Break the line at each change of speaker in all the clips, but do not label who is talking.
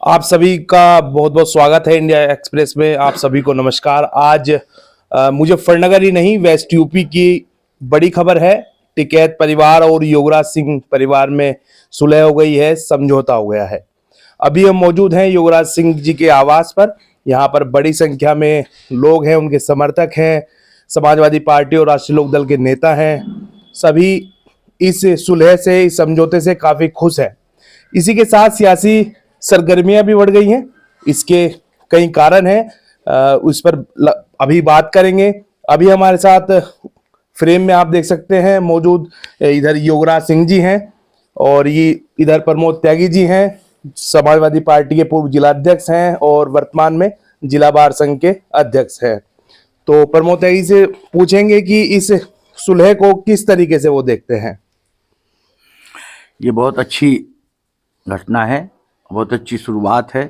आप सभी का बहुत बहुत स्वागत है इंडिया एक्सप्रेस में। आप सभी को नमस्कार। आज मुजफ्फरनगर ही नहीं, वेस्ट यूपी की बड़ी खबर है। टिकैत परिवार और योगराज सिंह परिवार में सुलह हो गई है, समझौता हो गया है। अभी हम मौजूद हैं योगराज सिंह जी के आवास पर। यहाँ पर बड़ी संख्या में लोग हैं, उनके समर्थक हैं, समाजवादी पार्टी और राष्ट्रीय लोकदल के नेता हैं। सभी इस सुलह से, इस समझौते से काफी खुश हैं। इसी के साथ सियासी सरगर्मियां भी बढ़ गई हैं। इसके कई कारण हैं, उस पर अभी बात करेंगे। अभी हमारे साथ फ्रेम में आप देख सकते हैं मौजूद इधर योगराज सिंह जी हैं और ये इधर प्रमोद त्यागी जी हैं, समाजवादी पार्टी के पूर्व जिला अध्यक्ष हैं और वर्तमान में जिला बार संघ के अध्यक्ष हैं। तो प्रमोद त्यागी से पूछेंगे कि इस सुलह को किस तरीके से वो देखते हैं।
ये बहुत अच्छी घटना है, बहुत अच्छी शुरुआत है।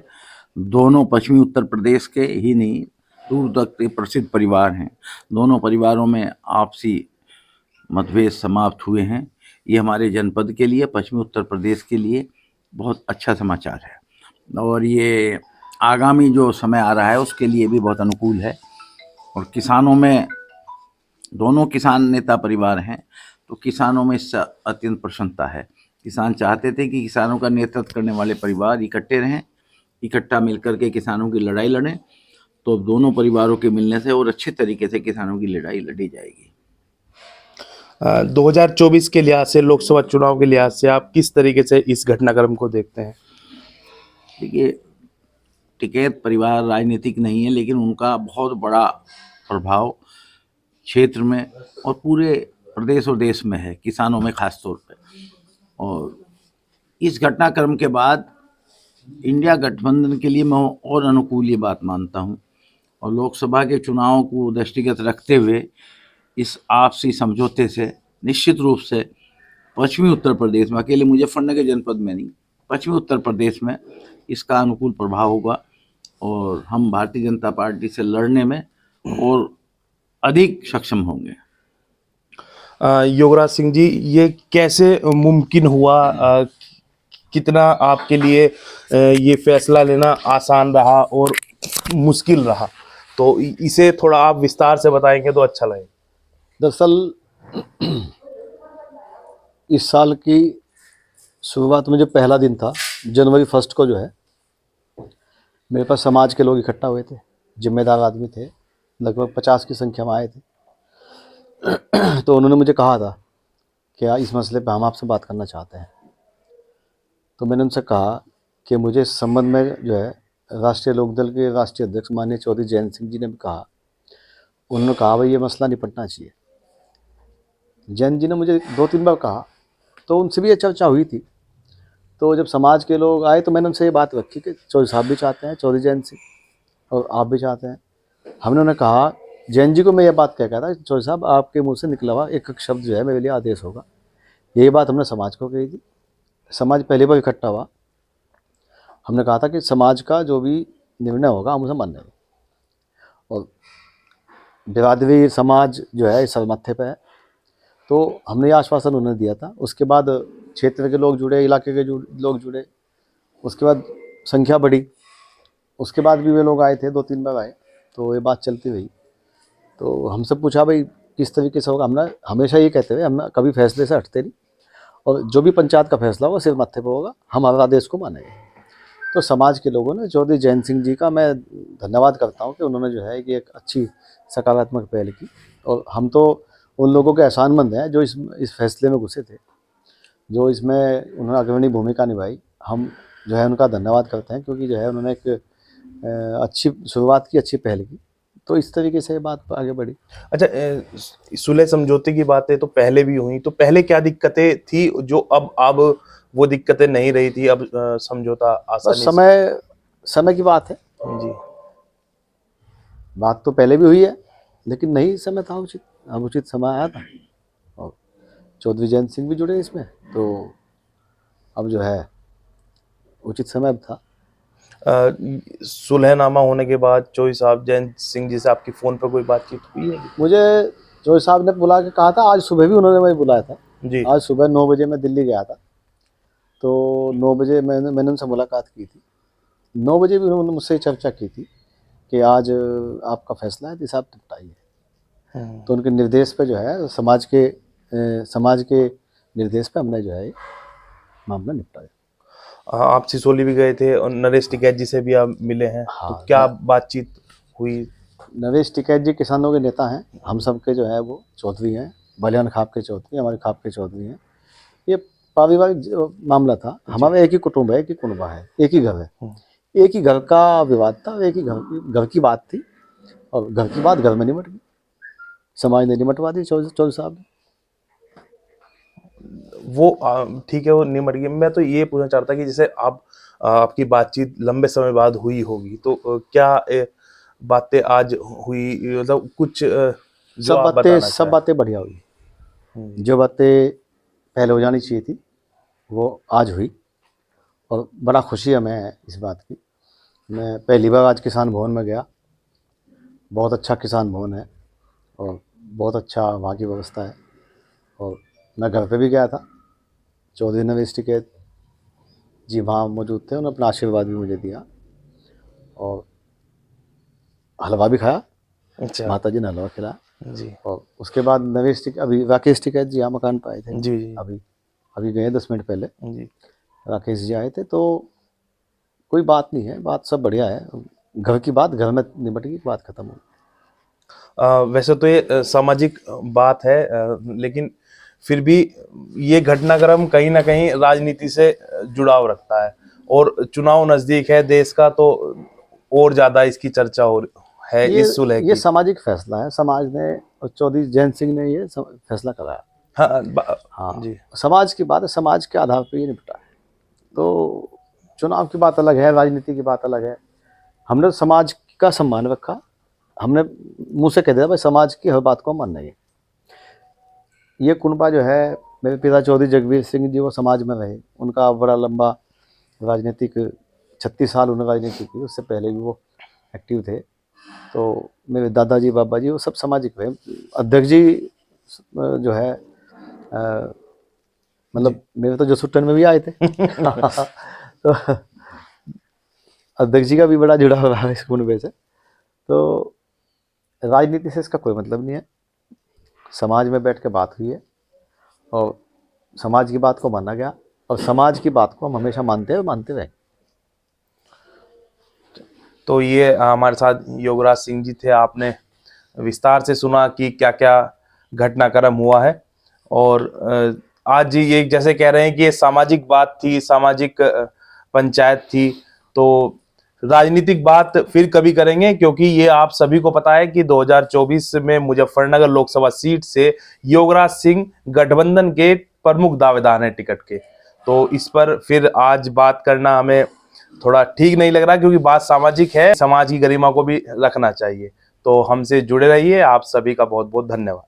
दोनों पश्चिमी उत्तर प्रदेश के ही नहीं, दूर तक के प्रसिद्ध परिवार हैं। दोनों परिवारों में आपसी मतभेद समाप्त हुए हैं। ये हमारे जनपद के लिए, पश्चिमी उत्तर प्रदेश के लिए बहुत अच्छा समाचार है और ये आगामी जो समय आ रहा है उसके लिए भी बहुत अनुकूल है। और किसानों में, दोनों किसान नेता परिवार हैं तो किसानों में इससे अत्यंत प्रसन्नता है। किसान चाहते थे कि किसानों का नेतृत्व करने वाले परिवार इकट्ठे रहें, इकट्ठा मिलकर के किसानों की लड़ाई लड़ें। तो दोनों परिवारों के मिलने से और अच्छे तरीके से किसानों की लड़ाई लड़ी जाएगी।
2024 के लिहाज से, लोकसभा चुनाव के लिहाज से आप किस तरीके से इस घटनाक्रम को देखते हैं?
देखिए, टिकैत परिवार राजनीतिक नहीं है, लेकिन उनका बहुत बड़ा प्रभाव क्षेत्र में और पूरे प्रदेश और देश में है, किसानों में खास तौर पे। और इस घटनाक्रम के बाद इंडिया गठबंधन के लिए मैं और अनुकूल ये बात मानता हूँ। और लोकसभा के चुनाव को दृष्टिगत रखते हुए इस आपसी समझौते से निश्चित रूप से पश्चिमी उत्तर प्रदेश में, अकेले मुजफ्फरनगर जनपद में नहीं, पश्चिमी उत्तर प्रदेश में इसका अनुकूल प्रभाव होगा और हम भारतीय जनता पार्टी से लड़ने में और अधिक सक्षम होंगे।
योगराज सिंह जी, ये कैसे मुमकिन हुआ? कितना आपके लिए ये फैसला लेना आसान रहा और मुश्किल रहा? तो इसे थोड़ा आप विस्तार से बताएंगे तो अच्छा लगेगा।
दरअसल इस साल की शुरुआत में जो पहला दिन था, जनवरी 1 को जो है, मेरे पास समाज के लोग इकट्ठा हुए थे, जिम्मेदार आदमी थे, लगभग 50 की संख्या में आए थे। तो उन्होंने मुझे कहा था कि इस मसले पे हम आपसे बात करना चाहते हैं। तो मैंने उनसे कहा कि मुझे इस संबंध में जो है राष्ट्रीय लोकदल के राष्ट्रीय अध्यक्ष माननीय चौधरी जयंत सिंह जी ने भी कहा। उन्होंने कहा भाई ये मसला निपटना चाहिए। जयंत जी ने मुझे 2-3 बार कहा, तो उनसे भी चर्चा हुई थी। तो जब समाज के लोग आए तो मैंने उनसे ये बात रखी कि चौधरी साहब भी चाहते हैं, चौधरी जयंत सिंह, और आप भी चाहते हैं। हमने उन्हें कहा, जैन जी को मैं ये बात क्या कहता, चौधरी साहब आपके मुंह से निकला हुआ एक एक शब्द जो है मेरे लिए आदेश होगा। यही बात हमने समाज को कही थी। समाज पहली बार इकट्ठा हुआ, हमने कहा था कि समाज का जो भी निर्णय होगा हम उसे मानेंगे। और बिरादरी समाज जो है इस मत्थे पे है, तो हमने ये आश्वासन उन्हें दिया था। उसके बाद क्षेत्र के लोग जुड़े, इलाके के लोग जुड़े, उसके बाद संख्या बढ़ी, उसके बाद भी वे लोग आए थे, 2-3 बार आए, तो ये बात चलती रही। तो हमसे पूछा भाई किस तरीके से होगा। हमने हमेशा ये कहते हुए हम कभी फैसले से हटते नहीं, और जो भी पंचायत का फैसला होगा सिर्फ मत्थे पर होगा, हम हमारा आदेश को मानेंगे। तो समाज के लोगों ने चौधरी जयंत सिंह जी का मैं धन्यवाद करता हूँ कि उन्होंने जो है कि एक अच्छी सकारात्मक पहल की। और हम तो उन लोगों के एहसानमंद हैं जो इस फैसले में घुसे थे, जो इसमें उन्होंने अग्रणी भूमिका निभाई। हम जो है उनका धन्यवाद करते हैं, क्योंकि जो है उन्होंने एक अच्छी शुरुआत की, अच्छी पहल की। तो इस तरीके से बात आगे बढ़ी।
अच्छा, सुलह समझौते की बातें तो पहले भी हुई, तो पहले क्या दिक्कतें थी जो अब वो दिक्कतें नहीं रही थी, अब समझौता आसानी
समय की बात है
जी।
बात तो पहले भी हुई है, लेकिन नहीं समय था उचित, अब उचित समय आया था और चौधरी जयंत सिंह भी जुड़े इसमें, तो अब जो है उचित समय अब था।
सुलहनामा होने के बाद चौधरी साहब जयंत सिंह जी से आपकी फ़ोन पर कोई बातचीत हुई है?
मुझे चौधरी साहब ने बुला के कहा था, आज सुबह भी उन्होंने मुझे बुलाया था
जी।
आज सुबह 9 बजे मैं दिल्ली गया था, तो 9 बजे मैंने उनसे मुलाकात की थी। 9 बजे भी उन्होंने मुझसे चर्चा की थी कि आज आपका फैसला है तो आप निपटाइए। तो उनके निर्देश पे जो है समाज के निर्देश पे हमने जो है ये मामला निपटाया।
आप सिसोली भी गए थे और नरेश टिकैत जी से भी आप मिले हैं, तो
हाँ,
क्या बातचीत हुई?
नरेश टिकैत जी किसानों के नेता हैं, हम सब के जो है वो चौधरी हैं, बलियान खाप के चौधरी, हमारे खाप के चौधरी हैं। ये पारिवारिक मामला था, हमारा एक ही कुटुंब है, एक ही कुनबा है, एक ही घर है, एक ही घर का विवाद था, एक ही घर की बात थी और घर की बात घर में निमट गई। समाज ने निमटवा दी चौधरी साहब ने।
वो ठीक है, वो निमट गई। मैं तो ये पूछना चाहता कि जैसे आपकी बातचीत लंबे समय बाद हुई होगी, तो क्या बातें आज हुई, मतलब कुछ जो आप बताना
सब
चाहें?
बातें बढ़िया हुई। जो बातें पहले हो जानी चाहिए थी वो आज हुई और बड़ा खुशी है मैं इस बात की। मैं पहली बार आज किसान भवन में गया, बहुत अच्छा किसान भवन है और बहुत अच्छा वहाँ की व्यवस्था है। और मैं घर पे भी गया था, चौधरी नरेश टिकैत जी वहाँ मौजूद थे, उन्होंने अपना आशीर्वाद भी मुझे दिया और हलवा भी खाया,
अच्छा
माता जी ने हलवा खिलाया।
जी
और उसके बाद अभी राकेश टिकैत जी यहाँ मकान पर आए थे,
जी जी
अभी गए 10 मिनट पहले
जी।
राकेश जी आए थे। तो कोई बात नहीं है, बात सब बढ़िया है। घर की बात घर में निपट गई, बात खत्म हो गई।
वैसे तो ये सामाजिक बात है, लेकिन फिर भी ये घटनाक्रम कहीं ना कहीं राजनीति से जुड़ाव रखता है, और चुनाव नजदीक है देश का, तो और ज्यादा इसकी चर्चा हो है इस सुलह
ये
की।
सामाजिक फैसला है, समाज ने और चौधरी जयंत सिंह ने ये फैसला कराया। हाँ,
जी
समाज की बात है, समाज के आधार पर ये निपटा है। तो चुनाव की बात अलग है, राजनीति की बात अलग है। हमने समाज का सम्मान रखा, हमने मुंह से कह दिया भाई समाज की हर बात को मानना है। ये कुनबा जो है, मेरे पिता चौधरी जगबीर सिंह जी वो समाज में रहे, उनका बड़ा लंबा राजनीतिक 36 साल उन्होंने राजनीति की, उससे पहले भी वो एक्टिव थे। तो मेरे दादाजी बाबा जी वो सब सामाजिक रहे। अध्यक्ष जी जो है मतलब मेरे तो जसूटन में भी आए थे तो अध्यक्ष जी का भी बड़ा जुड़ा हुआ है इस कुनबे से। तो राजनीति से इसका कोई मतलब नहीं है, समाज में बैठ के बात हुई है और समाज की बात को माना गया और समाज की बात को हम हमेशा मानते रहेंगे।
तो ये हमारे साथ योगराज सिंह जी थे। आपने विस्तार से सुना कि क्या क्या घटनाक्रम हुआ है, और आज ये जैसे कह रहे हैं कि ये सामाजिक बात थी, सामाजिक पंचायत थी, तो राजनीतिक बात फिर कभी करेंगे, क्योंकि ये आप सभी को पता है कि 2024 में मुजफ्फरनगर लोकसभा सीट से योगराज सिंह गठबंधन के प्रमुख दावेदार हैं टिकट के। तो इस पर फिर आज बात करना हमें थोड़ा ठीक नहीं लग रहा, क्योंकि बात सामाजिक है, समाज की गरिमा को भी रखना चाहिए। तो हमसे जुड़े रहिए। आप सभी का बहुत बहुत धन्यवाद।